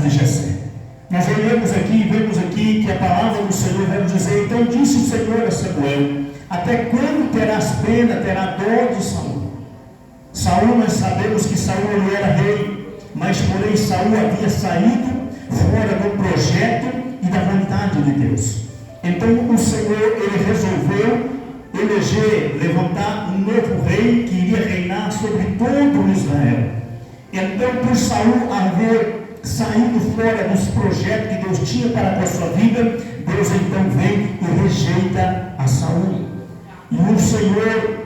de Jessé. Nós olhamos aqui e vemos aqui que a palavra do Senhor vai nos dizer: então disse o Senhor a Samuel: até quando terás pena, terá dor de Saul? Saul, nós sabemos que Saul ele era rei, mas porém Saul havia saído fora do projeto e da vontade de Deus. Então o Senhor ele resolveu eleger, levantar um novo rei que iria reinar sobre todo Israel. Então, por Saul haver saído fora dos projetos que Deus tinha para a sua vida, Deus então vem e rejeita a Saul. E o Senhor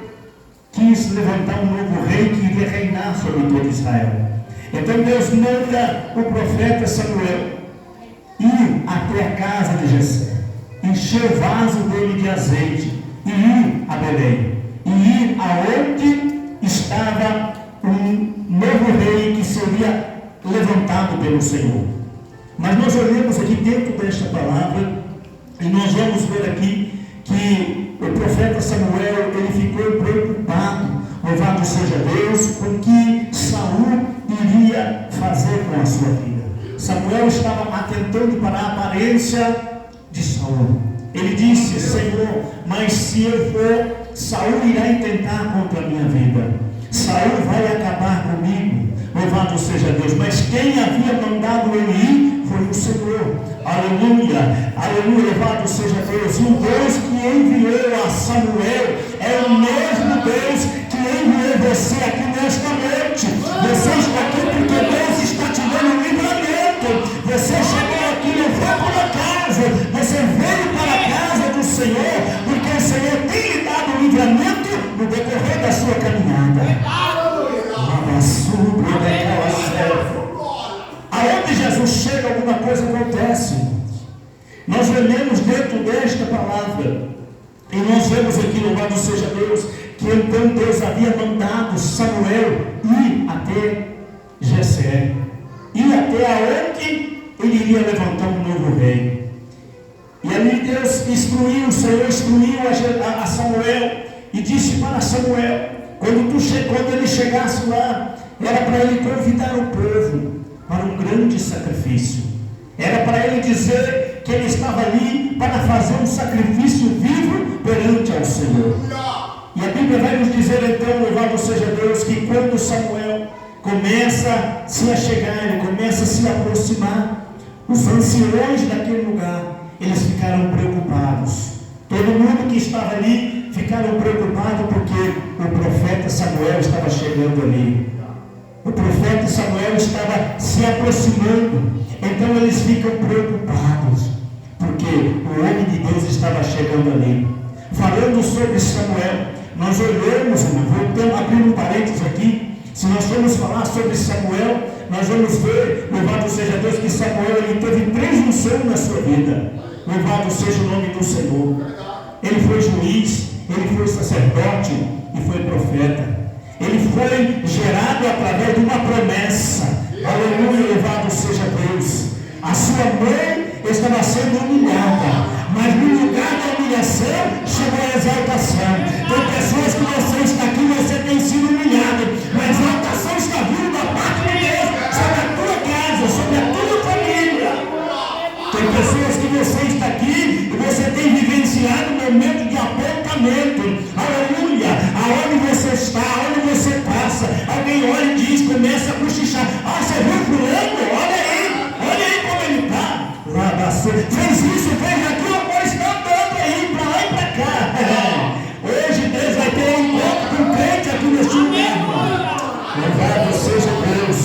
quis levantar um novo rei que iria reinar sobre todo Israel. Então Deus manda o profeta Samuel ir até a casa de Jessé, encher o vaso dele de azeite e ir a Belém, e ir aonde estava um novo rei que seria levantado pelo Senhor. Mas nós olhamos aqui dentro desta palavra e nós vamos ver aqui que o profeta Samuel ele ficou preocupado, louvado seja Deus, com o que Saul iria fazer com a sua vida. Samuel estava atentando para a aparência de Saul. Ele disse: Senhor, mas se eu for, Saul irá intentar contra a minha vida, Saul vai acabar comigo. Louvado seja Deus. Mas quem havia mandado ele ir foi o Senhor. Aleluia, aleluia, louvado seja Deus. E o Deus que enviou a Samuel é o mesmo Deus que enviou você aqui nesta noite. Você está aqui porque Deus está te dando um livramento. Você chegou aqui, não foi por acaso, você veio para a casa do Senhor, porque o Senhor tem lhe dado um livramento no decorrer da sua caminhada. Aonde Jesus chega, alguma coisa acontece. Nós lemos dentro desta palavra e nós vemos aqui, louvado seja Deus, que então Deus havia mandado Samuel ir até Jessé, ir até aonde ele iria levantar um novo rei. E ali Deus instruiu, o Senhor instruiu a Samuel e disse para Samuel, quando ele chegasse lá, era para ele convidar o povo para um grande sacrifício. Era para ele dizer que ele estava ali para fazer um sacrifício vivo perante ao Senhor. E a Bíblia vai nos dizer então, louvado seja Deus, que quando Samuel começa a se achegar, ele começa a se aproximar, os anciões daquele lugar, eles ficaram preocupados. Todo mundo que estava ali ficaram preocupados porque o profeta Samuel estava chegando ali. O profeta Samuel estava se aproximando. Então eles ficam preocupados porque o homem de Deus estava chegando ali. Falando sobre Samuel, nós olhamos, voltamos, abrindo um parênteses aqui. Se nós formos falar sobre Samuel, nós vamos ver, louvado seja Deus, que Samuel ele teve presunção na sua vida. Louvado seja o nome do Senhor. Ele foi juiz, ele foi sacerdote e foi profeta. Ele foi gerado através de uma promessa. Aleluia, louvado seja Deus. A sua mãe estava sendo humilhada, mas no lugar da humilhação chegou a exaltação. Tem pessoas que você está aqui, você tem sido humilhado, mas a exaltação está vindo da parte de Deus sobre a tua casa, sobre a tua família. Tem pessoas que você está aqui e você tem vivenciado um momento de apontamento. Aleluia, aonde você está, aonde você passa, alguém olha e diz, começa a cochichar: ah, você viu fulano? Olha aí como ele está. Fez isso, fez aquilo, agora está andando aí, para lá e para cá. Hoje Deus vai ter um encontro com o crente aqui neste lugar. Louvado seja Deus.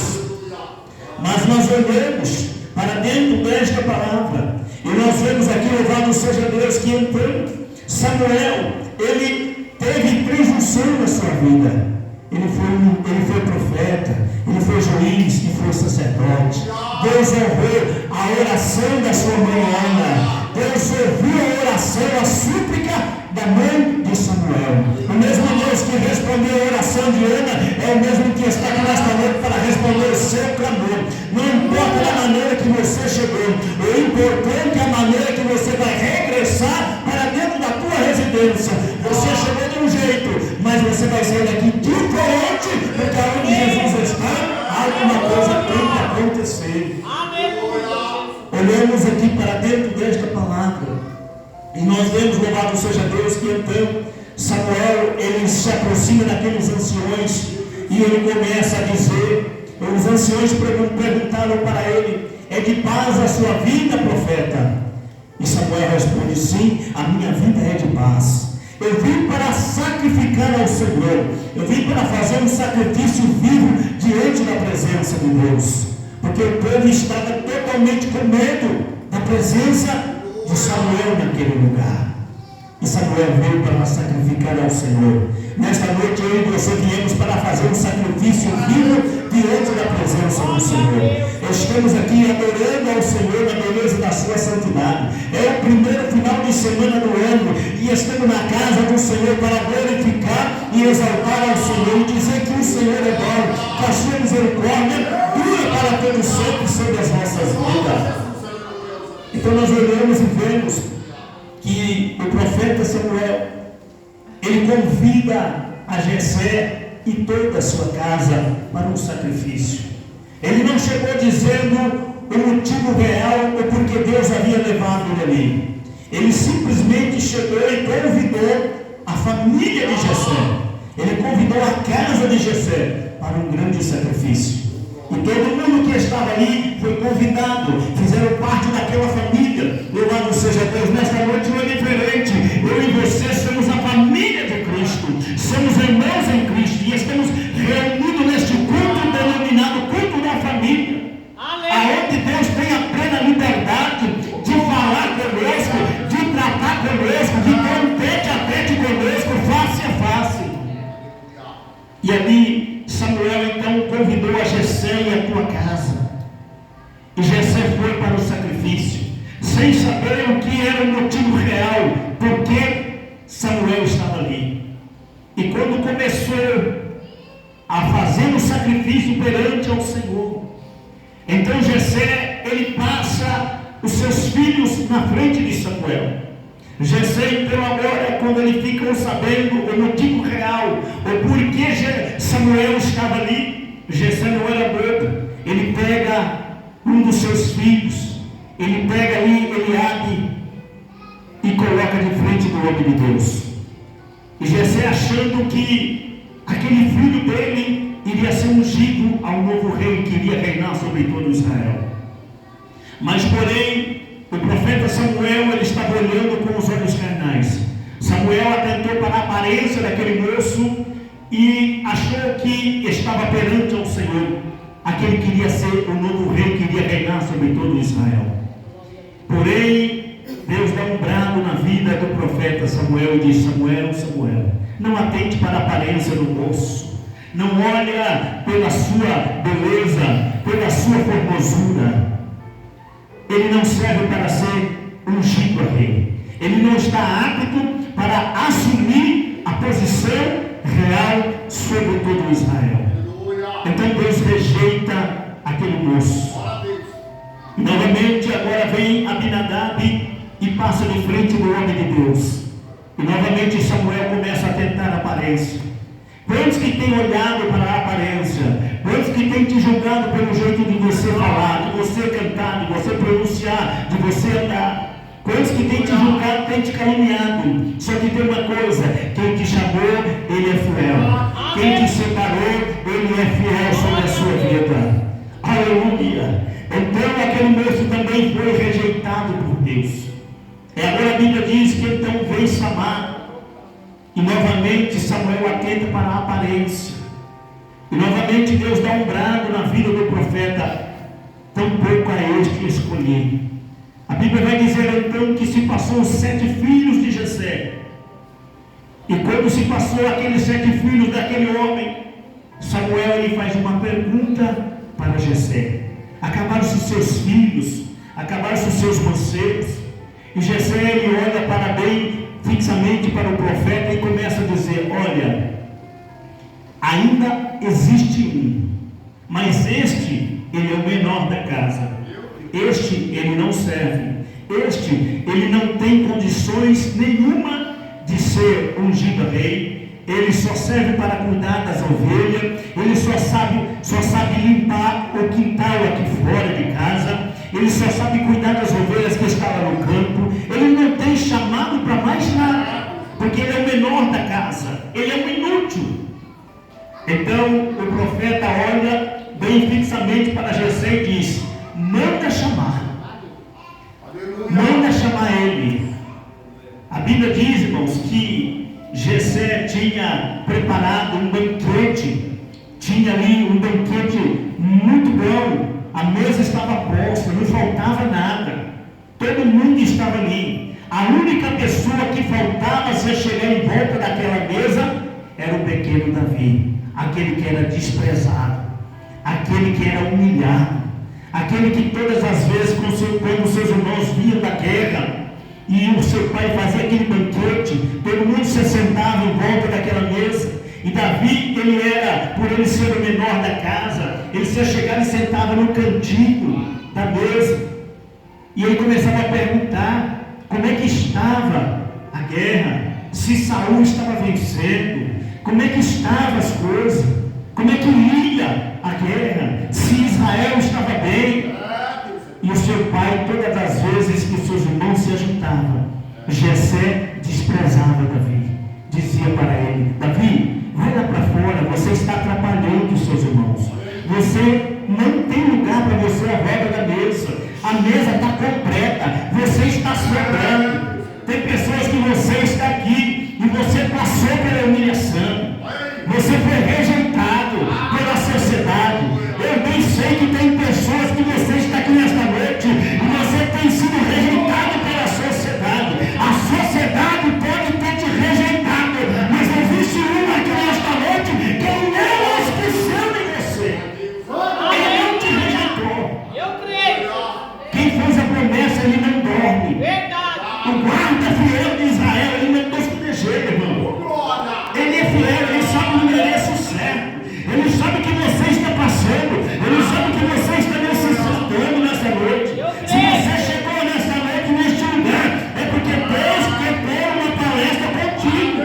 Mas nós olhamos para dentro desta palavra e nós vemos aqui, louvado seja Deus, que então Samuel, ele teve presunção na sua vida. Ele foi profeta, ele foi juiz e foi sacerdote. Deus ouviu a oração da sua mãe Ana. Deus ouviu a oração, a súplica da mãe de Samuel. O mesmo Deus que respondeu a oração de Ana é o mesmo que está aqui nesta noite para responder o seu clamor. Não importa a maneira que você chegou, o importante é a maneira que você vai regressar para dentro da tua residência. Você chegou de um jeito, mas você vai sair daqui diferente, porque onde Jesus está, alguma coisa tem que acontecer. Amém. olhamos aqui para dentro desta palavra e nós vemos, louvado seja Deus, que então Samuel, ele se aproxima daqueles anciões e ele começa a dizer, os anciões perguntaram para ele: é de paz a sua vida, profeta? E Samuel responde: sim, a minha vida é de paz. Eu vim para sacrificar ao Senhor, eu vim para fazer um sacrifício vivo diante da presença de Deus, porque o povo estava totalmente com medo da presença de Samuel naquele lugar. E Samuel veio para sacrificar ao Senhor. Nesta noite eu e você viemos para fazer um sacrifício vivo diante da presença do Senhor. Estamos aqui adorando ao Senhor na beleza da sua santidade. É o primeiro final de semana do ano e estamos na casa do Senhor para glorificar e exaltar ao Senhor e dizer que o Senhor é bom, que a sua misericórdia dura para todo sempre sobre as nossas vidas. Então nós olhamos e vemos que o profeta Samuel, ele convida a Jessé e toda a sua casa para um sacrifício. Ele não chegou dizendo o motivo real ou porque Deus havia levado ele ali. Ele simplesmente chegou e convidou a família de Jessé. Ele convidou a casa de Jessé para um grande sacrifício. E todo mundo que estava ali foi convidado, fizeram parte daquela família. Louvado seja Deus, nesta noite não é diferente. Eu e você somos a família de Cristo, somos irmãos em Cristo e estamos reunidos neste culto denominado culto da família. Aonde Deus tem a plena liberdade de falar conosco, de tratar conosco, de ter um tete a tete conosco, face a face. E ali Samuel então convidou a Jessé e a tua casa. E Jessé foi para o sacrifício, sem saber o que era o motivo real, porque Samuel estava ali. E quando começou a fazer o sacrifício perante ao Senhor, então Jessé, ele passa os seus filhos na frente de Samuel. Jessé, então, agora, quando ele ficou sabendo o motivo real, o porquê Samuel estava ali, Jessé não era bobo. Ele pega um dos seus filhos, ele pega ali Eliabe e coloca de frente do homem de Deus. E Jessé, achando que aquele filho dele iria ser ungido ao novo rei que iria reinar sobre todo Israel. Mas, porém, o profeta Samuel, ele estava olhando com os olhos carnais. Samuel atentou para a aparência daquele moço e achou que estava perante ao Senhor, aquele que iria ser o novo rei que iria reinar sobre todo Israel. Porém, Deus dá um brado na vida do profeta Samuel e diz: Samuel, Samuel, não atente para a aparência do moço, não olha pela sua beleza, pela sua formosura. Ele não serve para ser ungido a rei. Ele não está apto para assumir a posição real sobre todo Israel. Então Deus rejeita aquele moço. Novamente agora vem Abinadab e passa de frente do homem de Deus. E novamente Samuel começa a tentar a aparência. Quantos que têm olhado para a aparência? Quantos que têm te julgado pelo jeito de você falar, de você cantar, de você pronunciar, de você andar? Quantos que têm te julgado, têm te caluniado? Só que tem uma coisa: quem te chamou, ele é fiel. Quem te separou, ele é fiel sobre a sua vida. Aleluia! Então aquele moço também foi rejeitado por Deus. E agora a Bíblia diz que então veio Samar. E novamente Samuel atenta para a aparência. E novamente Deus dá um brado na vida do profeta: tampouco a este escolhi. A Bíblia vai dizer então que se passou os 7 filhos de Jessé. E quando se passou aqueles 7 filhos daquele homem, Samuel ele faz uma pergunta para Jessé. Acabaram-se os seus filhos, acabaram-se os seus mancebos. E Jessé ele olha para bem fixamente para o profeta e começa a dizer: olha, ainda existe um, mas este, ele é o menor da casa. Este, ele não serve. Este, ele não tem condições nenhuma de ser ungido rei. Ele só serve para cuidar das ovelhas. Ele só sabe limpar o quintal aqui fora de casa. ele só sabe cuidar das ovelhas que estavam no campo, ele não tem chamado para mais nada, porque ele é o menor da casa, ele é um inútil. Então o profeta olha bem fixamente para Jessé e diz: manda chamar ele. A Bíblia diz, irmãos, que Jessé tinha preparado um banquete, tinha ali um banquete muito bom, a mesa estava posta, não faltava nada, todo mundo estava ali. A única pessoa que faltava se chegar em volta daquela mesa era o pequeno Davi, aquele que era desprezado, aquele que era humilhado, aquele que todas as vezes, quando seus irmãos vinham da guerra e o seu pai fazia aquele banquete, todo mundo se sentava em volta daquela mesa. E Davi, ele era, por ele ser o menor da casa, ele se chegava e sentava no cantinho da mesa, e ele começava a perguntar como é que estava a guerra, se Saul estava vencendo, como é que estavam as coisas, como é que ia a guerra, se Israel estava bem. E o seu pai, todas as vezes que os seus irmãos se agitavam, Jessé desprezava Davi, dizia para ele: Davi, vai lá para fora, você está atrapalhando os seus irmãos, você não tem lugar para você à roda da mesa, a mesa está completa, você está sobrando. Tem pessoas que você está aqui e você passou pela humilhação, você foi rejeitado pela sociedade. Eu bem sei que tem pessoas que você está aqui nesta noite e você tem sido rejeitado pela sociedade. A sociedade pode ter te rejeitado, mas existe uma aqui nesta noite que não esqueceu de você. Ele não te rejeitou. Eu creio. Quem fez a promessa, ele não dorme. Verdade. O guarda fiel de Israel, ele não escutejeira, irmão. Ele é fiel, ele sabe o endereço certo, ele sabe o que você está passando, ele sabe o que você está necessitando nessa noite. Se você chegou nessa noite, neste lugar, é porque Deus quer ter uma palestra contigo.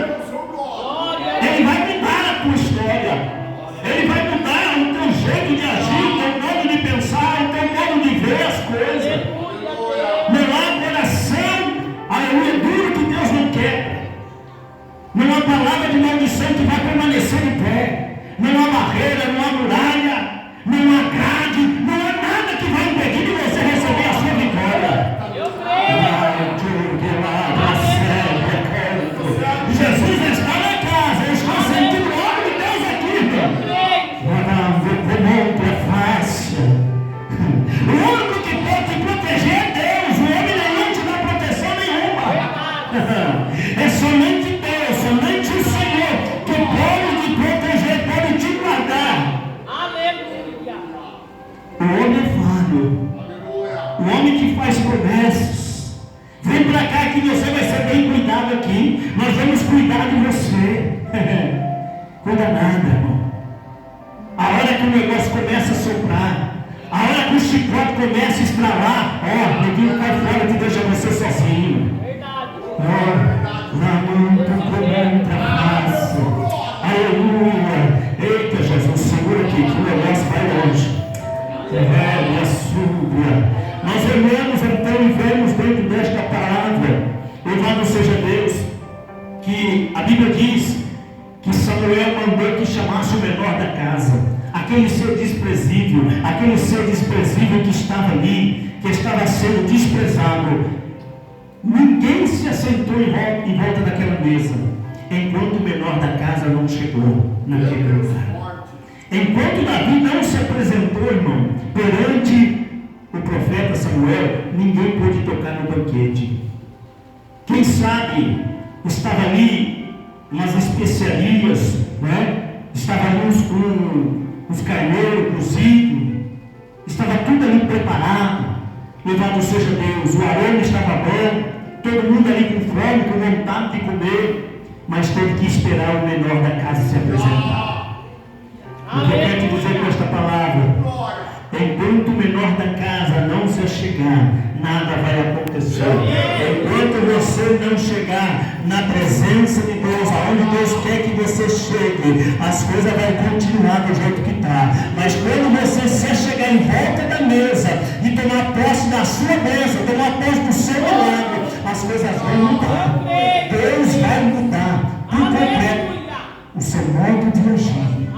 Ele vai mudar a tua história, ele vai mudar o teu jeito de agir, o teu modo de pensar, o teu modo de ver as coisas. Não há coração, aleluia, duro que Deus não quer. Não há palavra de maldição que vai permanecer em pé. Não há barreira, não há muralha, não há grade, não há nada que vai impedir de você receber a sua vitória. Eu creio. Jesus está na casa, eu estou sentindo o óleo de Deus aqui. Eu creio. É fácil. O único que pode te proteger é Deus. O homem não te dá proteção nenhuma. É somente Deus, somente o Senhor que pode te proteger, pode te guardar. Aleluia. O homem é falho, o homem que faz promessas. Vem para cá que você vai ser bem cuidado aqui, nós vamos cuidar de você. Cuida nada, irmão. A hora que o negócio começa a soprar, a hora que o chicote começa a estralar, ó, ninguém cai fora que deixa você sozinho. Verdade. Aleluia. Eita, Jesus, segura aqui que o negócio vai longe. Nós olhamos então e vemos dentro desta palavra, louvado seja Deus, que a Bíblia diz que Samuel mandou que chamasse o menor da casa, aquele ser desprezível que estava ali, que estava sendo desprezado. Ninguém se assentou em volta daquela mesa enquanto o menor da casa não chegou naquele lugar. Enquanto Davi não se apresentou, irmão, perante o profeta Samuel, ninguém pôde tocar no banquete. Quem sabe estava ali umas especiarias, né? Estava ali uns carneiros cozidos, estava tudo ali preparado. Louvado seja Deus, o aroma estava bom, todo mundo ali com fome, com vontade de comer, mas teve que esperar o menor da casa se apresentar. O que eu quero te dizer com esta palavra? Enquanto o menor da casa não se chegar, nada vai acontecer. Enquanto você não chegar na presença de Deus, aonde Deus quer que você você chegue, as coisas vão continuar do jeito que está. Mas quando você se chegar em volta da mesa e tomar posse da sua bênção, tomar posse do seu milagre, as coisas vão mudar. Deus vai mudar por completo o seu modo de agir,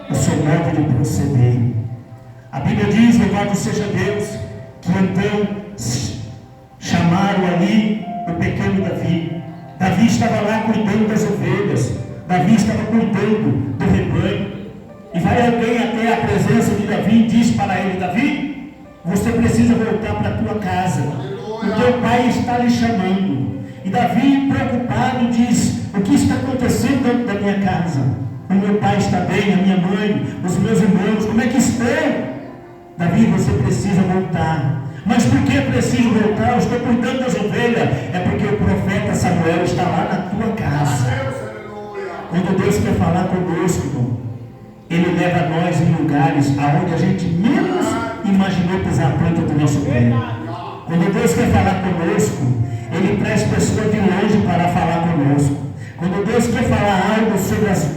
o seu modo de proceder. A Bíblia diz, louvado seja Deus, que então chamaram ali o pequeno Davi. Davi estava lá cuidando das ovelhas, Davi estava cuidando do rebanho. E vai alguém até a presença de Davi e diz para ele: Davi, você precisa voltar para a tua casa, o teu pai está lhe chamando. E Davi, preocupado, diz: o que está acontecendo dentro da minha casa? O meu pai está bem, a minha mãe, os meus irmãos, como é que estão? Davi, você precisa voltar. Mas por que preciso voltar? Eu estou cuidando das ovelhas. É porque o profeta Samuel está lá na tua casa. Quando Deus quer falar conosco, irmão, Ele leva nós em lugares aonde a gente menos imaginou pisar a planta do nosso pé. Quando Deus quer falar conosco, Ele traz pessoas de longe para falar conosco. Quando Deus quer falar algo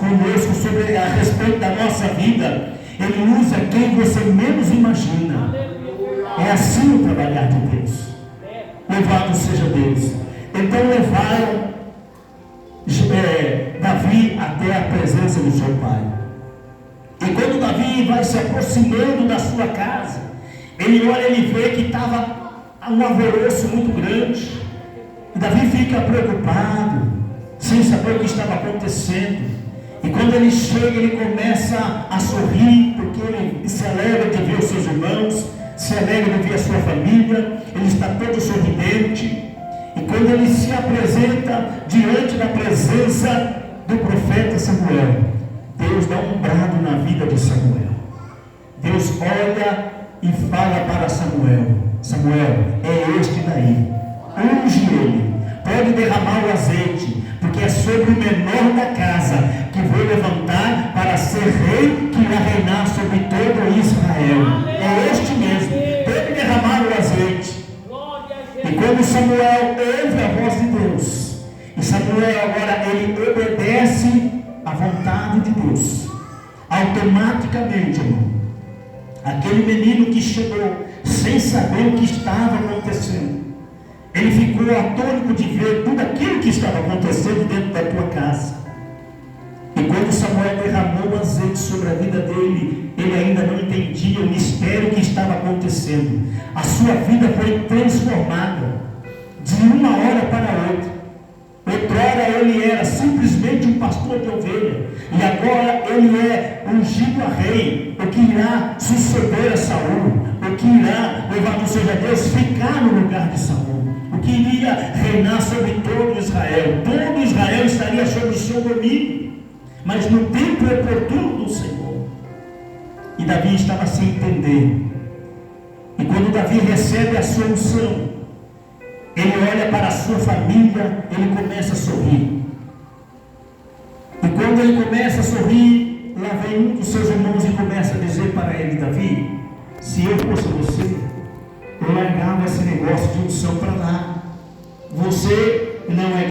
conosco, sobre a respeito da nossa vida, Ele usa quem você menos imagina. É assim o trabalhar de Deus. Louvado seja Deus. Então levaram Davi até a presença do seu pai. E quando Davi vai se aproximando da sua casa, ele olha, ele vê que estava um alvoroço muito grande. E Davi fica preocupado, sem saber o que estava acontecendo. E quando ele chega, ele começa a sorrir, porque ele se alegra de ver os seus irmãos, se alegra de ver a sua família, ele está todo sorridente. E quando ele se apresenta diante da presença do profeta Samuel, Deus dá um brado na vida de Samuel. Deus olha e fala para Samuel: Samuel, é este daí, unge ele, pode derramar o azeite, porque é sobre o menor da casa que vou levantar para ser rei, que irá reinar sobre todo Israel. É este mesmo, pode derramar o azeite. E quando Samuel ouve a voz de Deus, e Samuel agora ele obedece à vontade de Deus, automaticamente, irmão, aquele menino que chegou sem saber o que estava acontecendo, ele ficou atônito de ver tudo aquilo que estava acontecendo dentro da tua casa. E quando Samuel derramou o azeite sobre a vida dele, ele ainda não entendia o mistério que estava acontecendo. A sua vida foi transformada de uma hora para outra. Outrora ele era simplesmente um pastor de ovelha, e agora ele é ungido a rei, o que irá suceder a Saul, o que irá, louvado seja Deus, ficar no lugar de Saul, o que iria reinar sobre todo Israel. Todo Israel estaria sob o seu domínio, mas no tempo oportuno do Senhor. E Davi estava sem entender. E quando Davi recebe a sua unção, ele olha para a sua família, ele começa a sorrir. E quando ele começa a sorrir, lá vem um dos seus irmãos e começa a dizer para ele: Davi, se eu fosse você, eu largava esse negócio de unção para lá. Você não é